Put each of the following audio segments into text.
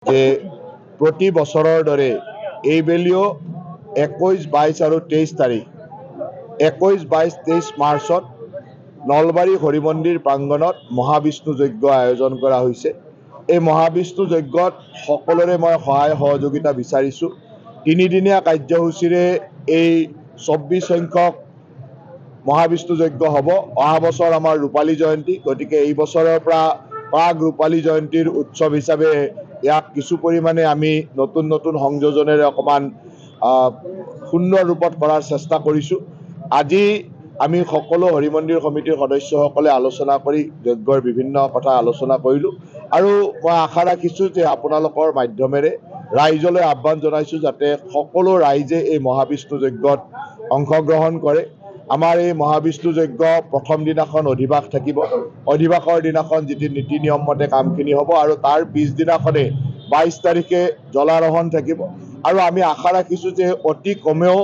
যে প্ৰতি বছৰৰ দৰে এইবেলিও 21, 22 আৰু 23 তাৰিখ 21, 22, 23 মাৰ্চত নলবাৰী হৰি মন্দিৰ প্ৰাংগণত মহাবিষ্ণু যজ্ঞ আয়োজন কৰা হৈছে। এই মহাবিষ্ণু যজ্ঞত সকলোৰে মই সহায় সহযোগিতা বিচাৰিছোঁ। তিনিদিনীয়া কাৰ্যসূচীৰে এই 24 সংখ্যক মহাবিষ্ণু যজ্ঞ হ'ব। অহা বছৰ আমাৰ ৰূপালী জয়ন্তী, গতিকে এই বছৰৰ পৰা প্ৰাগ ৰূপালী জয়ন্তীৰ উৎসৱ হিচাপে ইয়াক কিছু পৰিমাণে আমি নতুন নতুন সংযোজনেৰে অকণমান সুন্দৰ ৰূপত কৰাৰ চেষ্টা কৰিছোঁ। আজি আমি সকলো হৰি মন্দিৰ সমিতিৰ সদস্যসকলে আলোচনা কৰি যজ্ঞৰ বিভিন্ন কথা আলোচনা কৰিলোঁ আৰু মই আশা ৰাখিছোঁ যে আপোনালোকৰ মাধ্যমেৰে ৰাইজলৈ আহ্বান জনাইছোঁ যাতে সকলো ৰাইজে এই মহাবিষ্ণু যজ্ঞত অংশগ্ৰহণ কৰে। আমাৰ এই মহাবিষ্ণু যজ্ঞ প্ৰথম দিনাখন অধিবাস থাকিব। অধিবাসৰ দিনাখন যিটো নীতি নিয়ম মতে কামখিনি হ'ব আৰু তাৰ পিছদিনাখনে 22 তাৰিখে জলাৰোহণ থাকিব আৰু আমি আশা ৰাখিছোঁ যে অতি কমেও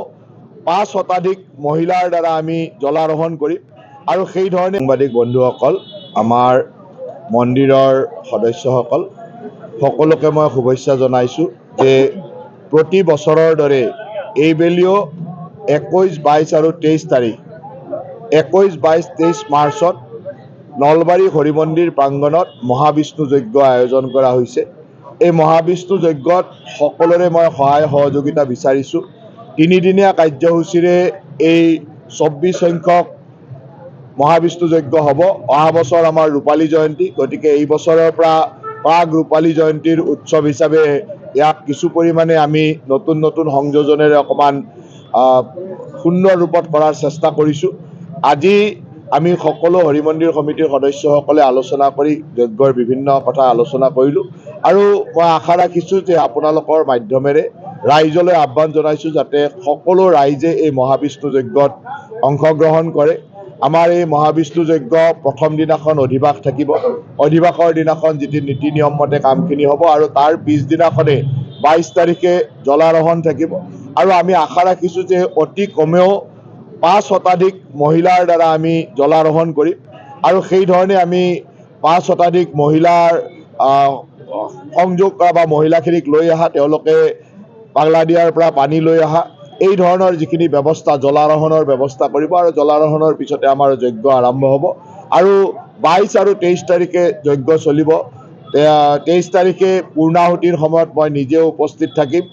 5 শতাধিক মহিলাৰ দ্বাৰা আমি জলাৰোহণ কৰিম আৰু সেই ধৰণে সাংবাদিক বন্ধুসকল, আমাৰ মন্দিৰৰ সদস্যসকল সকলোকে মই শুভেচ্ছা জনাইছোঁ যে প্ৰতি বছৰৰ দৰে এইবেলিও 21, 22 আৰু 23 তাৰিখ 21, 22, 23 মাৰ্চত নলবাৰী হৰি মন্দিৰ প্ৰাংগণত মহাবিষ্ণু যজ্ঞ আয়োজন কৰা হৈছে। এই মহাবিষ্ণু যজ্ঞত সকলোৰে মই সহায় সহযোগিতা বিচাৰিছোঁ। তিনিদিনীয়া কাৰ্যসূচীৰে এই 24 সংখ্যক মহাবিষ্ণু যজ্ঞ হ'ব। অহা বছৰ আমাৰ ৰূপালী জয়ন্তী, গতিকে এই বছৰৰ পৰা প্ৰাগ ৰূপালী জয়ন্তীৰ উৎসৱ হিচাপে ইয়াক কিছু পৰিমাণে আমি নতুন নতুন সংযোজনেৰে অকণমান সুন্দৰ ৰূপত কৰাৰ চেষ্টা কৰিছোঁ। আজি আমি সকলো হৰি মন্দিৰ সমিতিৰ সদস্যসকলে আলোচনা কৰি যজ্ঞৰ বিভিন্ন কথা আলোচনা কৰিলোঁ আৰু মই আশা ৰাখিছোঁ যে আপোনালোকৰ মাধ্যমেৰে ৰাইজলৈ আহ্বান জনাইছোঁ যাতে সকলো ৰাইজে এই মহাবিষ্ণু যজ্ঞত অংশগ্ৰহণ কৰে। আমাৰ এই মহাবিষ্ণু যজ্ঞ প্ৰথম দিনাখন অধিবাস থাকিব। অধিবাসৰ দিনাখন যিটো নীতি নিয়ম মতে কামখিনি হ'ব আৰু তাৰ পিছদিনাখনে 22 তাৰিখে জলাৰোহণ থাকিব আৰু আমি আশা ৰাখিছোঁ যে অতি কমেও 5 শতাধিক মহিলাৰ দ্বাৰা আমি জলাৰোহণ কৰিম আৰু সেই ধৰণে আমি 5 শতাধিক মহিলাৰ সংযোগ কৰা বা মহিলাখিনিক লৈ অহা, তেওঁলোকে বাংলাদিয়াৰ পৰা পানী লৈ অহা, এই ধৰণৰ যিখিনি ব্যৱস্থা জলাৰোহণৰ ব্যৱস্থা কৰিব আৰু জলাৰোহণৰ পিছতে আমাৰ যজ্ঞ আৰম্ভ হ'ব আৰু 22 আৰু 23 তাৰিখে যজ্ঞ চলিব। 23 তাৰিখে পূৰ্ণাহুতিৰ সময়ত মই নিজেও উপস্থিত থাকিম।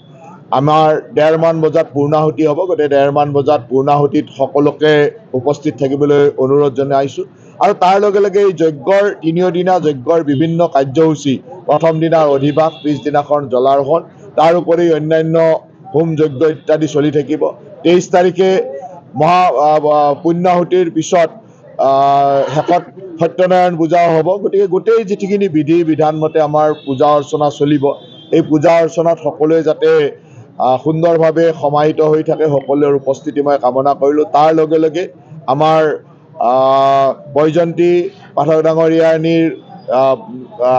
আমাৰ 1:30 মান বজাত পূৰ্ণাহুতি হ'ব, গতিকে 1:30 মান বজাত পূৰ্ণাহুতিত সকলোকে উপস্থিত থাকিবলৈ অনুৰোধ জনাইছোঁ আৰু তাৰ লগে লগে এই যজ্ঞৰ তিনিওদিনা যজ্ঞৰ বিভিন্ন কাৰ্যসূচী, প্ৰথম দিনাৰ অধিবাস, পিছদিনাখন জলাৰোহণ, তাৰ উপৰি অন্যান্য হোম যজ্ঞ ইত্যাদি চলি থাকিব। 23 তাৰিখে পুণ্যাহুতিৰ পিছত শেষত সত্যনাৰায়ণ পূজাও হ'ব। গতিকে গোটেই যিখিনি বিধি বিধান মতে আমাৰ পূজা অৰ্চনা চলিব, এই পূজা অৰ্চনাত সকলোৱে যাতে সুন্দৰভাৱে সমাহিত হৈ থাকে, সকলোৰে উপস্থিতি মই কামনা কৰিলোঁ। তাৰ লগে লগে আমাৰ বৈজয়ন্তী পাঠক ডাঙৰীয়ানীৰ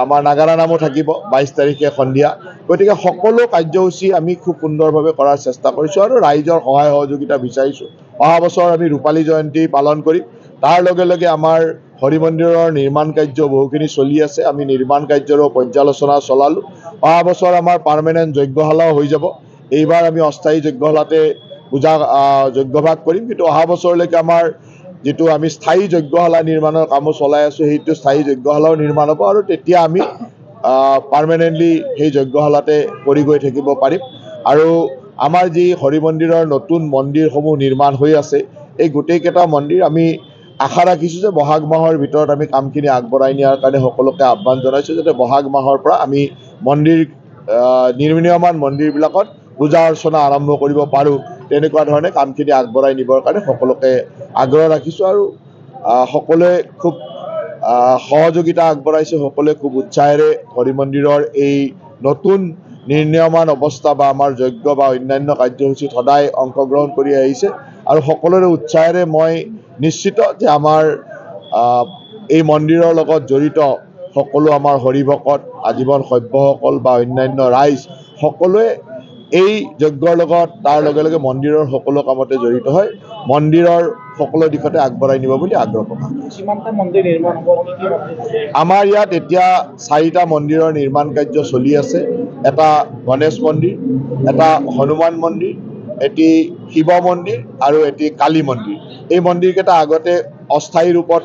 আমাৰ নাগাৰা নামো থাকিব 22 তাৰিখে সন্ধিয়া। গতিকে সকলো কাৰ্যসূচী আমি খুব সুন্দৰভাৱে কৰাৰ চেষ্টা কৰিছোঁ আৰু ৰাইজৰ সহায় সহযোগিতা বিচাৰিছোঁ। অহা বছৰ আমি ৰূপালী জয়ন্তী পালন কৰিম। তাৰ লগে লগে আমাৰ হৰি মন্দিৰৰ নিৰ্মাণ কাৰ্য বহুখিনি চলি আছে, আমি নিৰ্মাণ কাৰ্যৰো পৰ্যালোচনা চলালোঁ। অহা বছৰ আমাৰ পাৰ্মানেণ্ট যজ্ঞশালাও হৈ যাব। এইবাৰ আমি অস্থায়ী যজ্ঞশালাতে পূজা যজ্ঞভাগ কৰিম, কিন্তু অহা বছৰলৈকে আমাৰ যিটো আমি স্থায়ী যজ্ঞশালা নিৰ্মাণৰ কামো চলাই আছোঁ, সেইটো স্থায়ী যজ্ঞশালাও নিৰ্মাণ হ'ব আৰু তেতিয়া আমি পাৰ্মানেণ্টলি সেই যজ্ঞশালাতে কৰি গৈ থাকিব পাৰিম। আৰু আমাৰ যি হৰি মন্দিৰৰ নতুন মন্দিৰসমূহ নিৰ্মাণ হৈ আছে, এই গোটেইকেইটা মন্দিৰ আমি আশা ৰাখিছোঁ যে বহাগ মাহৰ ভিতৰত আমি কামখিনি আগবঢ়াই নিয়াৰ কাৰণে সকলোকে আহ্বান জনাইছোঁ যাতে বহাগ মাহৰ পৰা আমি মন্দিৰ নিৰ্মীয়মান মন্দিৰবিলাকত পূজা অৰ্চনা আৰম্ভ কৰিব পাৰোঁ। তেনেকুৱা ধৰণে কামখিনি আগবঢ়াই নিবৰ কাৰণে সকলোকে আগ্ৰহ ৰাখিছোঁ আৰু সকলোৱে খুব সহযোগিতা আগবঢ়াইছে। সকলোৱে খুব উৎসাহেৰে হৰি মন্দিৰৰ এই নতুন নিৰ্মীয়মান অৱস্থা বা আমাৰ যজ্ঞ বা অন্যান্য কাৰ্যসূচীত সদায় অংশগ্ৰহণ কৰি আহিছে আৰু সকলোৰে উৎসাহেৰে মই নিশ্চিত যে আমাৰ এই মন্দিৰৰ লগত জড়িত সকলো আমাৰ হৰিভকত, আজীৱন সভ্যসকল বা অন্যান্য ৰাইজ সকলোৱে এই যজ্ঞৰ লগত তাৰ লগে লগে মন্দিৰৰ সকলো কামতে জড়িত হয়। মন্দিৰৰ সকলো দিশতে আগবঢ়াই নিব বুলি আগ্ৰহ প্ৰকাশ কৰিছোঁ। কিমানটা মন্দিৰ নিৰ্মাণ হ'ব? কি কি মন্দিৰ? আমাৰ ইয়াত এতিয়া 4টা মন্দিৰৰ নিৰ্মাণ কাৰ্য চলি আছে। এটা গণেশ মন্দিৰ, এটা হনুমান মন্দিৰ, এটি শিৱ মন্দিৰ আৰু এটি কালী মন্দিৰ। এই মন্দিৰকেইটা আগতে অস্থায়ী ৰূপত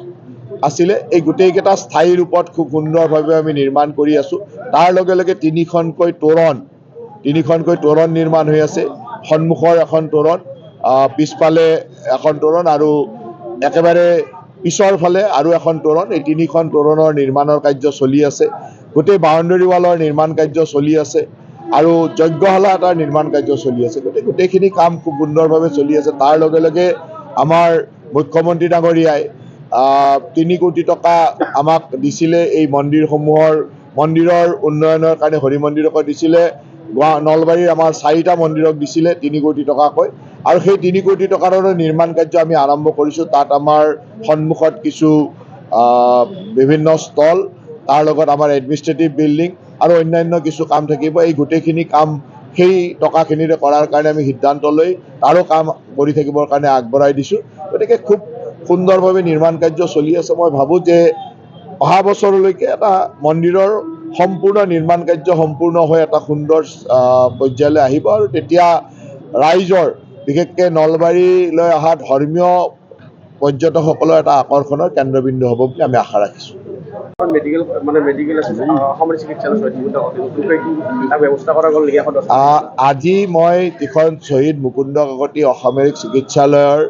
আছিলে, এই গোটেইকেইটা স্থায়ী ৰূপত খুব সুন্দৰভাৱে আমি নিৰ্মাণ কৰি আছোঁ। তাৰ লগে লগে তিনিখনকৈ তোৰণ নিৰ্মাণ হৈ আছে। সন্মুখৰ এখন তোৰণ, পিছফালে এখন তোৰণ আৰু একেবাৰে পিছৰ ফালে আৰু এখন তোৰণ। এই 3খন তোৰণৰ নিৰ্মাণৰ কাৰ্য চলি আছে। গোটেই বাউণ্ডেৰী ৱালৰ নিৰ্মাণ কাৰ্য চলি আছে আৰু যজ্ঞশালা এটাৰ নিৰ্মাণ কাৰ্য চলি আছে। গোটেইখিনি কাম খুব সুন্দৰভাৱে চলি আছে। তাৰ লগে লগে আমাৰ মুখ্যমন্ত্ৰী ডাঙৰীয়াই 3 কোটি টকা আমাক দিছিলে এই মন্দিৰৰ উন্নয়নৰ কাৰণে। হৰি মন্দিৰকো দিছিলে, নলবাৰীৰ আমাৰ 4টা মন্দিৰক দিছিলে 3 কোটি টকাকৈ, আৰু সেই 3 কোটি টকাৰ নিৰ্মাণ কাৰ্য আমি আৰম্ভ কৰিছোঁ। তাত আমাৰ সন্মুখত কিছু বিভিন্ন ষ্টল, তাৰ লগত আমাৰ এডমিনিষ্ট্ৰেটিভ বিল্ডিং আৰু অন্যান্য কিছু কাম থাকিব। এই গোটেইখিনি কাম সেই টকাখিনিৰে কৰাৰ কাৰণে আমি সিদ্ধান্ত লৈ তাৰো কাম কৰি থাকিবৰ কাৰণে আগবঢ়াই দিছোঁ। গতিকে খুব সুন্দৰভাৱে নিৰ্মাণ কাৰ্য চলি আছে। মই ভাবোঁ যে অহা বছৰলৈকে এটা মন্দিৰৰ সম্পূৰ্ণ নিৰ্মাণ কাৰ্য সম্পূৰ্ণ হৈ এটা সুন্দৰ পৰ্যায়লৈ আহিব, আৰু তেতিয়া ৰাইজৰ বিশেষকৈ নলবাৰীলৈ অহা ধৰ্মীয় পৰ্যটকসকলৰ এটা আকৰ্ষণৰ কেন্দ্ৰবিন্দু হ'ব বুলি আমি আশা ৰাখিছোঁ। আজি মই এখন শ্বহীদ মুকুন্দ কাকতি অসামৰিক চিকিৎসালয়ৰ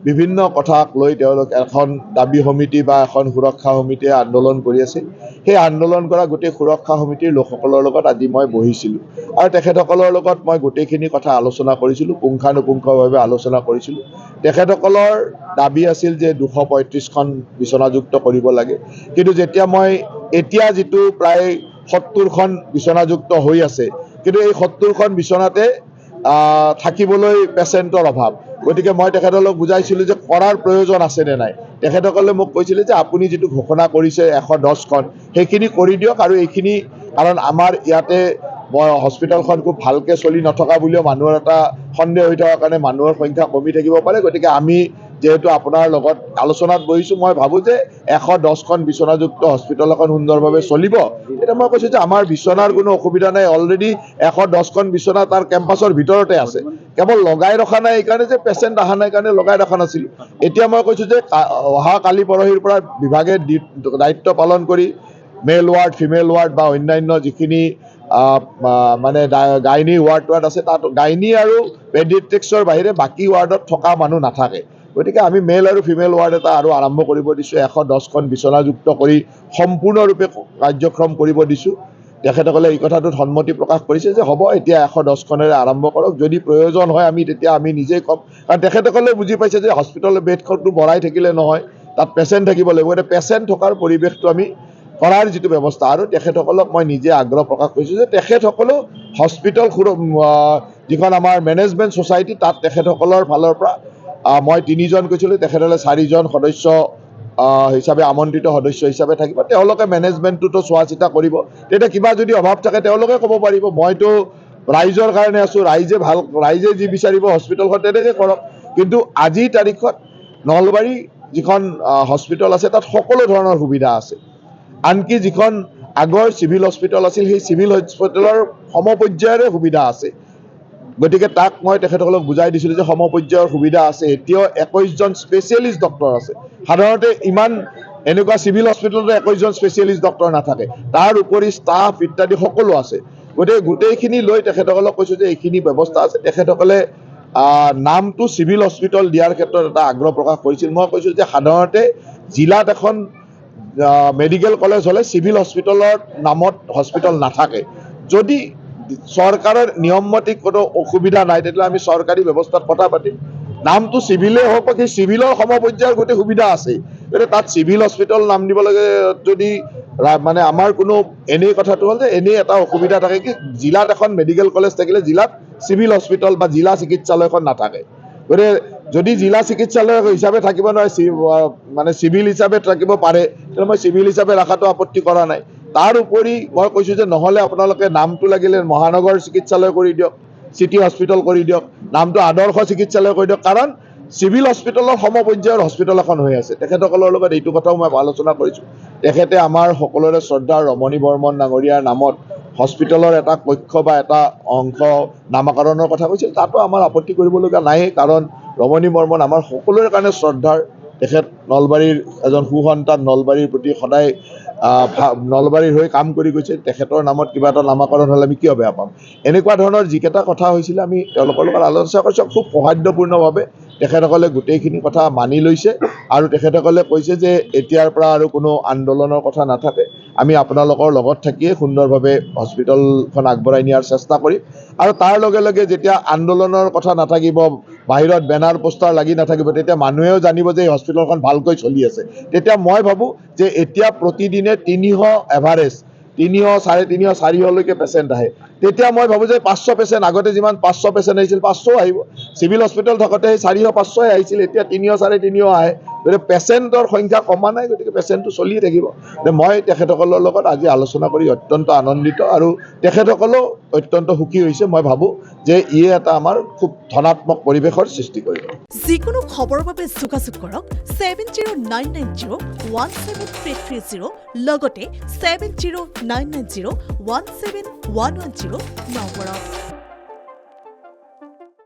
বিভিন্ন কথাক লৈ তেওঁলোক এখন দাবী সমিতি বা এখন সুৰক্ষা সমিতিয়ে আন্দোলন কৰি আছিল। সেই আন্দোলন কৰা গোটেই সুৰক্ষা সমিতিৰ লোকসকলৰ লগত আজি মই বহিছিলোঁ আৰু তেখেতসকলৰ লগত মই গোটেইখিনি কথা আলোচনা কৰিছিলোঁ, পুংখানুপুংখভাৱে আলোচনা কৰিছিলোঁ। তেখেতসকলৰ দাবী আছিল যে 235খন বিচনাযুক্ত কৰিব লাগে, কিন্তু যেতিয়া মই এতিয়া যিটো প্ৰায় 70খন বিচনাযুক্ত হৈ আছে, কিন্তু এই 70খন বিচনাতে থাকিবলৈ পেচেণ্টৰ অভাৱ। গতিকে মই তেখেতসকলক বুজাইছিলোঁ যে কৰাৰ প্ৰয়োজন আছে নে নাই। তেখেতসকলে মোক কৈছিলে যে আপুনি যিটো ঘোষণা কৰিছে 110খন, সেইখিনি কৰি দিয়ক, আৰু এইখিনি কাৰণ আমাৰ ইয়াতে হস্পিটেলখন খুব ভালকৈ চলি নথকা বুলিও মানুহৰ এটা সন্দেহ হৈ থকাৰ কাৰণে মানুহৰ সংখ্যা কমি থাকিব পাৰে। গতিকে আমি যিহেতু আপোনাৰ লগত আলোচনাত বহিছোঁ, মই ভাবোঁ যে 110খন বিচনাযুক্ত হস্পিটেল এখন সুন্দৰভাৱে চলিব। এতিয়া মই কৈছোঁ যে আমাৰ বিচনাৰ কোনো অসুবিধা নাই, অলৰেডি 110খন বিচনা তাৰ কেম্পাছৰ ভিতৰতে আছে, কেৱল লগাই ৰখা নাই এইকাৰণে যে পেচেণ্ট অহা নাই কাৰণে লগাই ৰখা নাছিলোঁ। এতিয়া মই কৈছোঁ যে অহা কালি পৰহিৰ পৰা বিভাগে দায়িত্ব পালন কৰি মেল ৱাৰ্ড, ফিমেল ৱাৰ্ড বা অন্যান্য যিখিনি মানে গাইনী ৱাৰ্ড আছে, তাত গাইনী আৰু পেডিয়াট্ৰিক্সৰ বাহিৰে বাকী ৱাৰ্ডত থকা মানুহ নাথাকে। গতিকে আমি মেল আৰু ফিমেল ৱাৰ্ড এটা আৰু আৰম্ভ কৰিব দিছোঁ, 110খন বিচনাযুক্ত কৰি সম্পূৰ্ণৰূপে কাৰ্যক্ৰম কৰিব দিছোঁ। তেখেতসকলে এই কথাটোত সন্মতি প্ৰকাশ কৰিছে যে হ'ব, এতিয়া 110খনেৰে আৰম্ভ কৰক, যদি প্ৰয়োজন হয় তেতিয়া আমি নিজেই ক'ম। কাৰণ তেখেতসকলে বুজি পাইছে যে হস্পিটেলৰ বেডখনটো ভৰাই থাকিলে নহয়, তাত পেচেণ্ট থাকিব লাগিব। এতিয়া পেচেণ্ট থকাৰ পৰিৱেশটো আমি কৰাৰ যিটো ব্যৱস্থা, আৰু তেখেতসকলক মই নিজে আগ্ৰহ প্ৰকাশ কৰিছোঁ যে তেখেতসকলেও হস্পিটেল যিখন আমাৰ মেনেজমেণ্ট ছ'চাইটি, তাত তেখেতসকলৰ ফালৰ পৰা মই 3জন কৈছিলোঁ, তেখেতসকলে 4জন সদস্য হিচাপে আমন্ত্ৰিত সদস্য হিচাপে থাকিব। তেওঁলোকে মেনেজমেণ্টটোতো চোৱা চিতা কৰিব। তেতিয়া কিবা যদি অভাৱ থাকে তেওঁলোকে ক'ব পাৰিব। মইতো ৰাইজৰ কাৰণে আছোঁ, ৰাইজে যি বিচাৰিব হস্পিটেলখন তেনেকৈ কৰক। কিন্তু আজিৰ তাৰিখত নলবাৰী যিখন হস্পিটেল আছে, তাত সকলো ধৰণৰ সুবিধা আছে। আনকি যিখন আগৰ চিভিল হস্পিটেল আছিল, সেই চিভিল হস্পিটেলৰ সমপৰ্যায়ৰে সুবিধা আছে। গতিকে তাক মই তেখেতসকলক বুজাই দিছিলোঁ যে সমপৰ্যায়ৰ সুবিধা আছে। এতিয়াও 21জন স্পেচিয়েলিষ্ট ডক্টৰ আছে। সাধাৰণতে ইমান এনেকুৱা চিভিল হস্পিটেলতো 21জন স্পেচিয়েলিষ্ট ডক্টৰ নাথাকে। তাৰ উপৰি ষ্টাফ ইত্যাদি সকলো আছে। গতিকে গোটেইখিনি লৈ তেখেতসকলক কৈছোঁ যে এইখিনি ব্যৱস্থা আছে। তেখেতসকলে নামটো চিভিল হস্পিটেল দিয়াৰ ক্ষেত্ৰত এটা আগ্ৰহ প্ৰকাশ কৰিছিল। মই কৈছোঁ যে সাধাৰণতে জিলাত এখন মেডিকেল কলেজ হ'লে চিভিল হস্পিটেলৰ নামত হস্পিটেল নাথাকে। যদি চৰকাৰৰ নিয়মমতে কোনো অসুবিধা নাই, তেতিয়াহ'লে আমি চৰকাৰী ব্যৱস্থাত কথা পাতিম। নামটো চিভিলেই হওক, সেই চিভিলৰ সমপৰ্যায়ৰ গোটেই সুবিধা আছে। গতিকে তাত চিভিল হস্পিটেল নাম দিব লাগে যদি মানে আমাৰ কোনো এনেই কথাটো হ'ল যে এনেই এটা অসুবিধা থাকে কি, জিলাত এখন মেডিকেল কলেজ থাকিলে জিলাত চিভিল হস্পিটেল বা জিলা চিকিৎসালয়খন নাথাকে। গতিকে যদি জিলা চিকিৎসালয় হিচাপে থাকিব নোৱাৰে, মানে চিভিল হিচাপে থাকিব পাৰে, তেতিয়া মই চিভিল হিচাপে ৰখাটো আপত্তি কৰা নাই। তাৰ উপৰি মই কৈছোঁ যে নহ'লে আপোনালোকে নামটো লাগিলে মহানগৰ চিকিৎসালয় কৰি দিয়ক, চিটি হস্পিটেল কৰি দিয়ক, নামটো আদৰ্শ চিকিৎসালয় কৰি দিয়ক। কাৰণ চিভিল হস্পিটেলৰ সমপৰ্যায়ৰ হস্পিটেল এখন হৈ আছে। তেখেতসকলৰ লগত এইটো কথাও মই আলোচনা কৰিছোঁ। তেখেতে আমাৰ সকলোৰে শ্ৰদ্ধাৰ ৰমণী বৰ্মন ডাঙৰীয়াৰ নামত হস্পিটেলৰ এটা কক্ষ বা এটা অংশ নামাকৰণৰ কথা কৈছিল। তাতো আমাৰ আপত্তি কৰিবলগীয়া নাই, কাৰণ ৰমণী বৰ্মন আমাৰ সকলোৰে কাৰণে শ্ৰদ্ধাৰ। তেখেত নলবাৰীৰ এজন সুসন্তান, নলবাৰীৰ প্ৰতি সদায় নলবাৰীৰ হৈ কাম কৰি গৈছে। তেখেতৰ নামত কিবা এটা নামাকৰণ হ'লে আমি কিয় বেয়া পাম? এনেকুৱা ধৰণৰ যিকেইটা কথা হৈছিলে আমি তেওঁলোকৰ লগত আলোচনা কৰিছোঁ। খুব সৌহাৰ্দ্যপূৰ্ণভাৱে তেখেতসকলে গোটেইখিনি কথা মানি লৈছে আৰু তেখেতসকলে কৈছে যে এতিয়াৰ পৰা আৰু কোনো আন্দোলনৰ কথা নাথাকে, আমি আপোনালোকৰ লগত থাকিয়ে সুন্দৰভাৱে হস্পিটেলখন আগবঢ়াই নিয়াৰ চেষ্টা কৰিম। আৰু তাৰ লগে লগে যেতিয়া আন্দোলনৰ কথা নাথাকিব, বাহিৰত বেনাৰ পোষ্টাৰ লাগি নাথাকিব, তেতিয়া মানুহেও জানিব যে এই হস্পিটেলখন ভালকৈ চলি আছে। তেতিয়া মই ভাবোঁ যে এতিয়া প্ৰতিদিনে 300 এভাৰেজ 300, 350, 400লৈকে পেচেণ্ট আহে। তেতিয়া মই ভাবোঁ যে 500 পেচেণ্ট, আগতে যিমান 500 পেচেণ্ট আহিছিল 500 আহিব। চিভিল হস্পিটেল থাকোঁতে সেই 400-500 আহিছিল, এতিয়া 300-350 আহে। গতিকে পেচেণ্টৰ সংখ্যা কমা নাই, গতিকে পেচেণ্টটো চলিয়ে থাকিব। মই তেখেতসকলৰ লগত আজি আলোচনা কৰি অত্যন্ত আনন্দিত আৰু তেখেতসকলেও অত্যন্ত সুখী হৈছে। মই ভাবোঁ যে ইয়ে এটা আমাৰ খুব ধনাত্মক পৰিৱেশৰ সৃষ্টি কৰিব। যিকোনো খবৰৰ বাবে যোগাযোগ কৰক 7099017330 লগতে 7099017110 নম্বৰত।